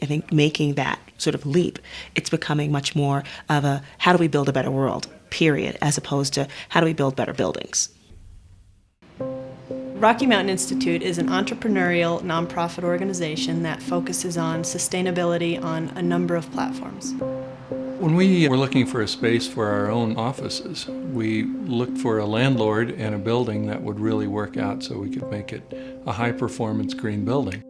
I think making that sort of leap, it's becoming much more of a how do we build a better world, period, as opposed to how do we build better buildings. Rocky Mountain Institute is an entrepreneurial nonprofit organization that focuses on sustainability on a number of platforms. When we were looking for a space for our own offices, we looked for a landlord and a building that would really work out so we could make it a high-performance green building.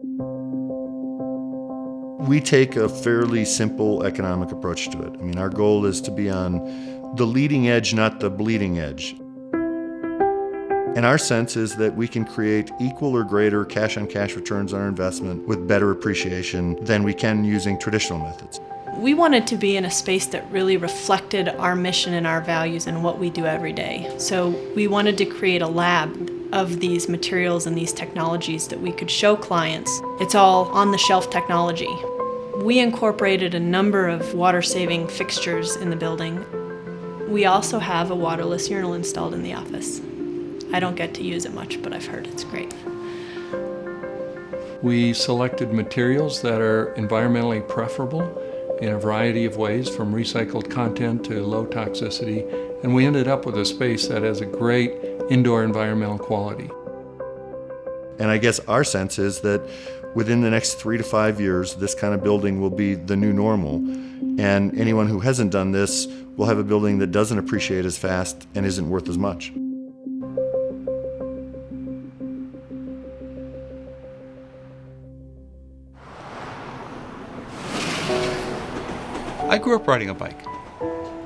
We take a fairly simple economic approach to it. I mean, our goal is to be on the leading edge, not the bleeding edge. And our sense is that we can create equal or greater cash-on-cash returns on our investment with better appreciation than we can using traditional methods. We wanted to be in a space that really reflected our mission and our values and what we do every day. So we wanted to create a lab of these materials and these technologies that we could show clients. It's all on-the-shelf technology. We incorporated a number of water-saving fixtures in the building. We also have a waterless urinal installed in the office. I don't get to use it much, but I've heard it's great. We selected materials that are environmentally preferable in a variety of ways, from recycled content to low toxicity, and we ended up with a space that has a great indoor environmental quality. And I guess our sense is that within the next 3 to 5 years, this kind of building will be the new normal, and anyone who hasn't done this will have a building that doesn't appreciate as fast and isn't worth as much. I grew up riding a bike,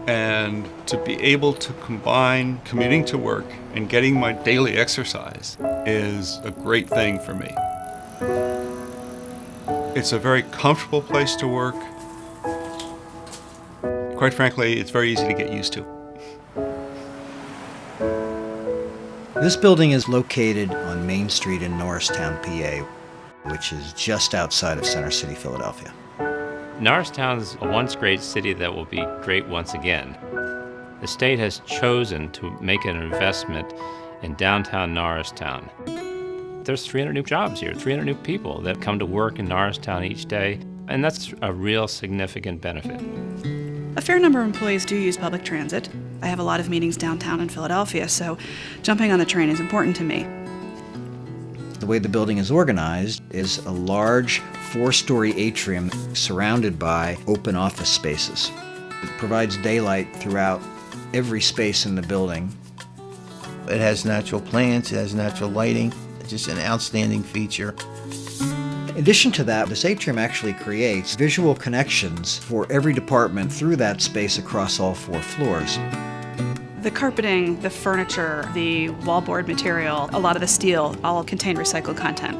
and to be able to combine commuting to work and getting my daily exercise is a great thing for me. It's a very comfortable place to work. Quite frankly, it's very easy to get used to. This building is located on Main Street in Norristown, PA, which is just outside of Center City, Philadelphia. Norristown's a once great city that will be great once again. The state has chosen to make an investment in downtown Norristown. There's 300 new jobs here, 300 new people that come to work in Norristown each day, and that's a real significant benefit. A fair number of employees do use public transit. I have a lot of meetings downtown in Philadelphia, so jumping on the train is important to me. The way the building is organized is a large 4-story atrium surrounded by open office spaces. It provides daylight throughout every space in the building. It has natural plants, it has natural lighting. It's just an outstanding feature. In addition to that, this atrium actually creates visual connections for every department through that space across all 4 floors. The carpeting, the furniture, the wallboard material, a lot of the steel all contain recycled content.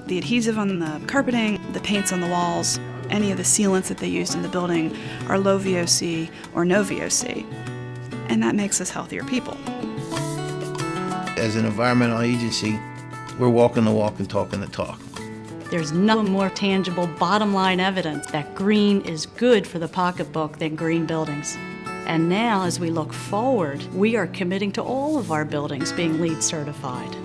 The adhesive on the carpeting, the paints on the walls, any of the sealants that they used in the building are low VOC or no VOC. And that makes us healthier people. As an environmental agency, we're walking the walk and talking the talk. There's no more tangible bottom line evidence that green is good for the pocketbook than green buildings. And now, as we look forward, we are committing to all of our buildings being LEED certified.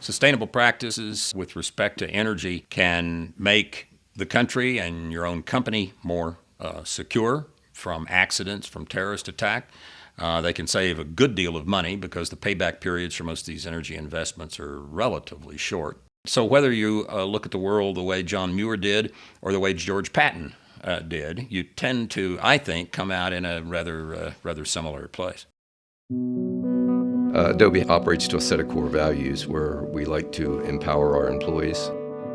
Sustainable practices with respect to energy can make the country and your own company more secure from accidents, from terrorist attack. They can save a good deal of money because the payback periods for most of these energy investments are relatively short. So whether you look at the world the way John Muir did or the way George Patton did, you tend to, I think, come out in a rather similar place. Adobe operates to a set of core values where we like to empower our employees.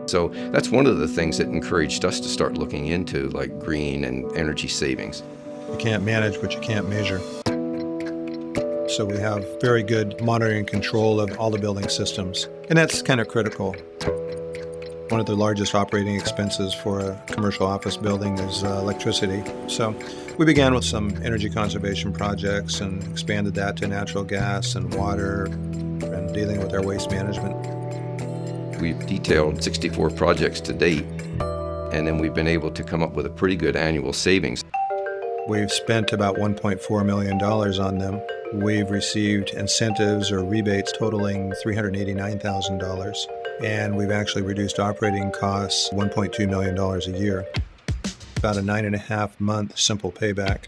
So that's one of the things that encouraged us to start looking into like green and energy savings. You can't manage what you can't measure. So we have very good monitoring and control of all the building systems, and that's kind of critical. One of the largest operating expenses for a commercial office building is electricity. So we began with some energy conservation projects and expanded that to natural gas and water and dealing with our waste management. We've detailed 64 projects to date, and then we've been able to come up with a pretty good annual savings. We've spent about $1.4 million on them. We've received incentives or rebates totaling $389,000, and we've actually reduced operating costs $1.2 million a year. About a 9.5-month simple payback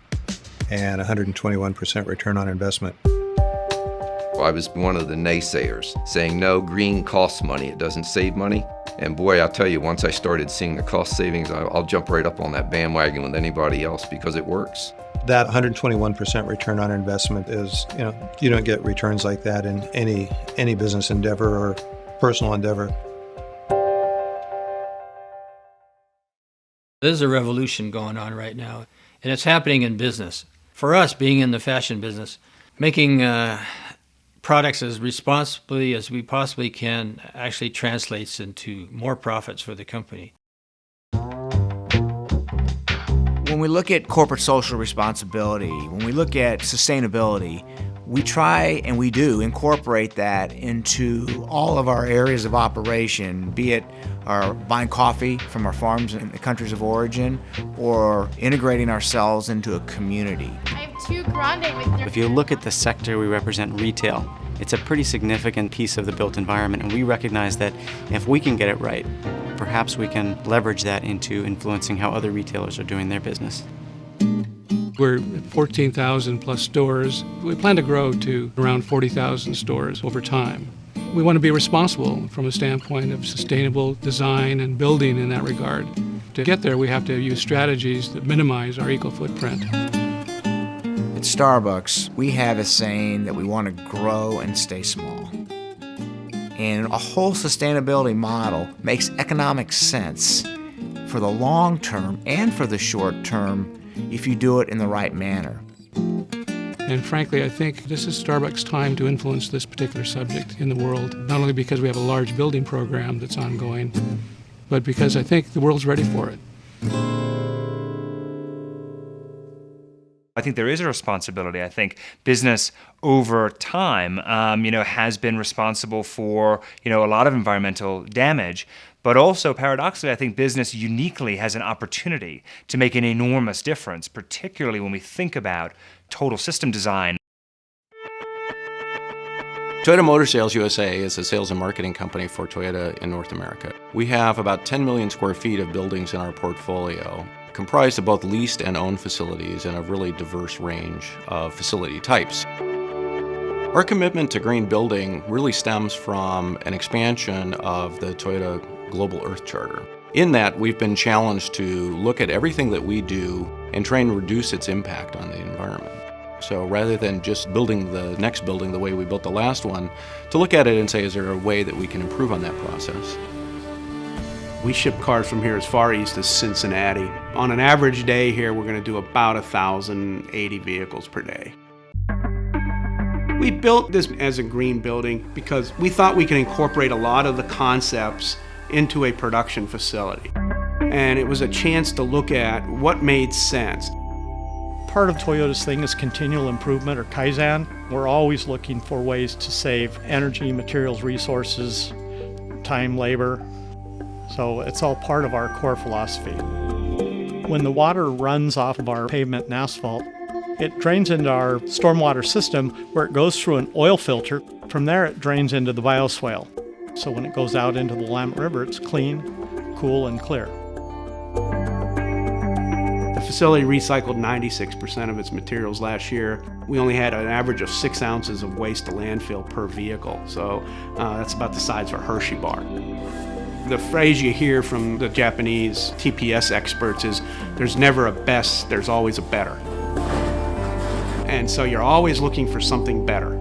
and 121% return on investment. I was one of the naysayers, saying, no, green costs money, it doesn't save money. And boy, I'll tell you, once I started seeing the cost savings, I'll jump right up on that bandwagon with anybody else because it works. That 121% return on investment is, you don't get returns like that in any business endeavor or personal endeavor. There's a revolution going on right now, and it's happening in business. For us, being in the fashion business, making products as responsibly as we possibly can actually translates into more profits for the company. When we look at corporate social responsibility, when we look at sustainability, we try and we do incorporate that into all of our areas of operation, be it our buying coffee from our farms in the countries of origin or integrating ourselves into a community. I have 2 grande with If you look at the sector we represent, retail, it's a pretty significant piece of the built environment, and we recognize that if we can get it right, perhaps we can leverage that into influencing how other retailers are doing their business. We're at 14,000 plus stores. We plan to grow to around 40,000 stores over time. We want to be responsible from a standpoint of sustainable design and building in that regard. To get there, we have to use strategies that minimize our eco-footprint. At Starbucks, we have a saying that we want to grow and stay small. And a whole sustainability model makes economic sense for the long term and for the short term if you do it in the right manner. And frankly, I think this is Starbucks' time to influence this particular subject in the world, not only because we have a large building program that's ongoing, but because I think the world's ready for it. I think there is a responsibility. I think business over time, has been responsible for, a lot of environmental damage. But also, paradoxically, I think business uniquely has an opportunity to make an enormous difference, particularly when we think about total system design. Toyota Motor Sales USA is a sales and marketing company for Toyota in North America. We have about 10 million square feet of buildings in our portfolio, comprised of both leased and owned facilities in a really diverse range of facility types. Our commitment to green building really stems from an expansion of the Toyota Global Earth Charter. In that, we've been challenged to look at everything that we do and try and reduce its impact on the environment. So rather than just building the next building the way we built the last one, to look at it and say, is there a way that we can improve on that process? We ship cars from here as far east as Cincinnati. On an average day here, we're going to do about 1,080 vehicles per day. We built this as a green building because we thought we could incorporate a lot of the concepts into a production facility. And it was a chance to look at what made sense. Part of Toyota's thing is continual improvement, or Kaizen. We're always looking for ways to save energy, materials, resources, time, labor. So it's all part of our core philosophy. When the water runs off of our pavement and asphalt, it drains into our stormwater system where it goes through an oil filter. From there it drains into the bioswale. So when it goes out into the Willamette River, it's clean, cool, and clear. The facility recycled 96% of its materials last year. We only had an average of 6 ounces of waste to landfill per vehicle, so that's about the size of a Hershey bar. The phrase you hear from the Japanese TPS experts is, there's never a best, there's always a better. And so you're always looking for something better.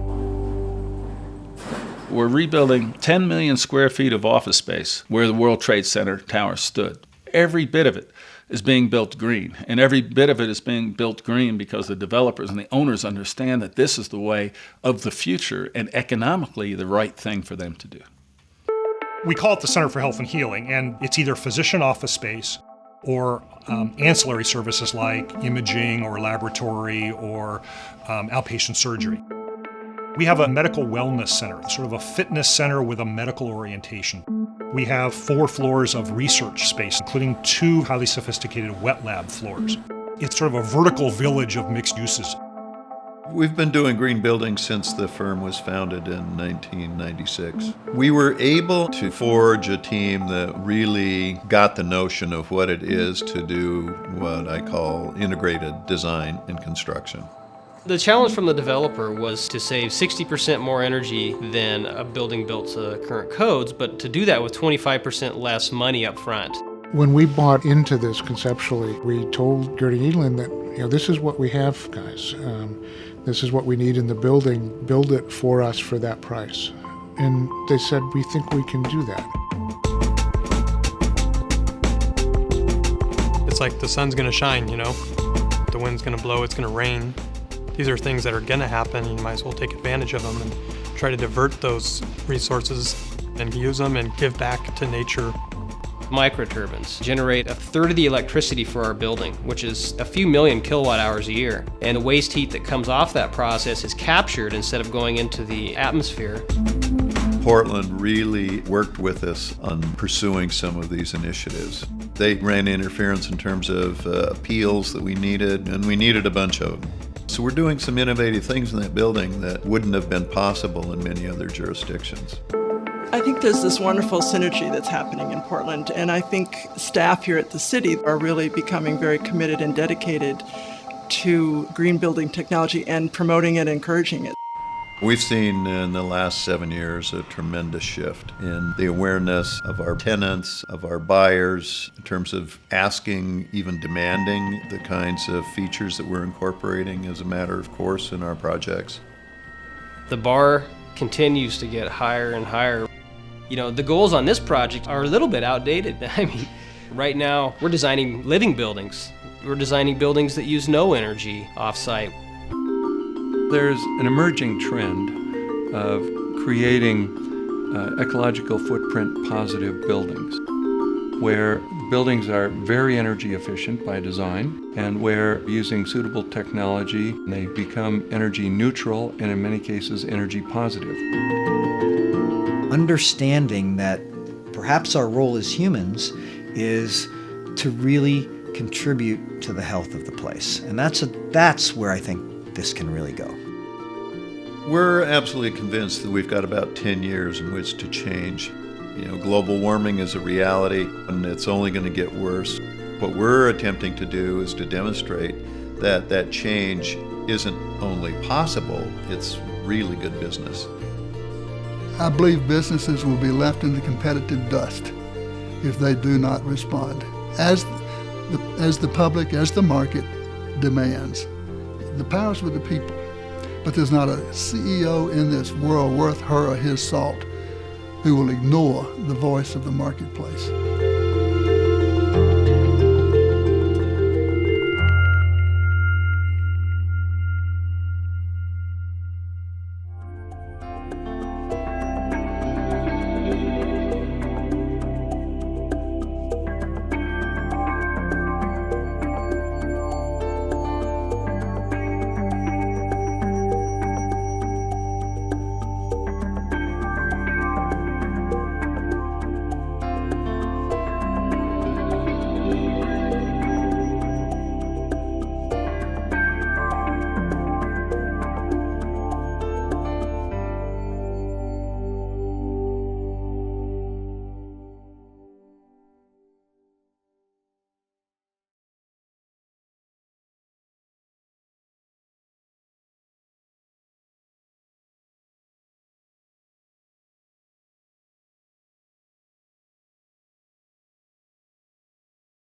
We're rebuilding 10 million square feet of office space where the World Trade Center tower stood. Every bit of it is being built green, and every bit of it is being built green because the developers and the owners understand that this is the way of the future and economically the right thing for them to do. We call it the Center for Health and Healing, and it's either physician office space or ancillary services like imaging or laboratory or outpatient surgery. We have a medical wellness center, sort of a fitness center with a medical orientation. We have 4 floors of research space, including 2 highly sophisticated wet lab floors. It's sort of a vertical village of mixed uses. We've been doing green buildings since the firm was founded in 1996. We were able to forge a team that really got the notion of what it is to do what I call integrated design and construction. The challenge from the developer was to save 60% more energy than a building built to current codes, but to do that with 25% less money up front. When we bought into this conceptually, we told Gerding Edelin that, this is what we have, guys. This is what we need in the building. Build it for us for that price. And they said, we think we can do that. It's like the sun's gonna shine, the wind's gonna blow, it's gonna rain. These are things that are gonna happen. You might as well take advantage of them and try to divert those resources and use them and give back to nature. Microturbines generate a third of the electricity for our building, which is a few million kilowatt hours a year. And the waste heat that comes off that process is captured instead of going into the atmosphere. Portland really worked with us on pursuing some of these initiatives. They ran interference in terms of appeals that we needed, and we needed a bunch of them. So we're doing some innovative things in that building that wouldn't have been possible in many other jurisdictions. I think there's this wonderful synergy that's happening in Portland, and I think staff here at the city are really becoming very committed and dedicated to green building technology and promoting it and encouraging it. We've seen in the last 7 years a tremendous shift in the awareness of our tenants, of our buyers, in terms of asking, even demanding the kinds of features that we're incorporating as a matter of course in our projects. The bar continues to get higher and higher. The goals on this project are a little bit outdated. Right now we're designing living buildings. We're designing buildings that use no energy off-site. There's an emerging trend of creating ecological footprint positive buildings, where buildings are very energy efficient by design, and where using suitable technology, they become energy neutral and in many cases energy positive. Understanding that perhaps our role as humans is to really contribute to the health of the place. And that's where I think this can really go. We're absolutely convinced that we've got about 10 years in which to change. Global warming is a reality, and it's only going to get worse. What we're attempting to do is to demonstrate that that change isn't only possible, it's really good business. I believe businesses will be left in the competitive dust if they do not respond. As the public, as the market demands. The power's with the people, but there's not a CEO in this world worth her or his salt who will ignore the voice of the marketplace.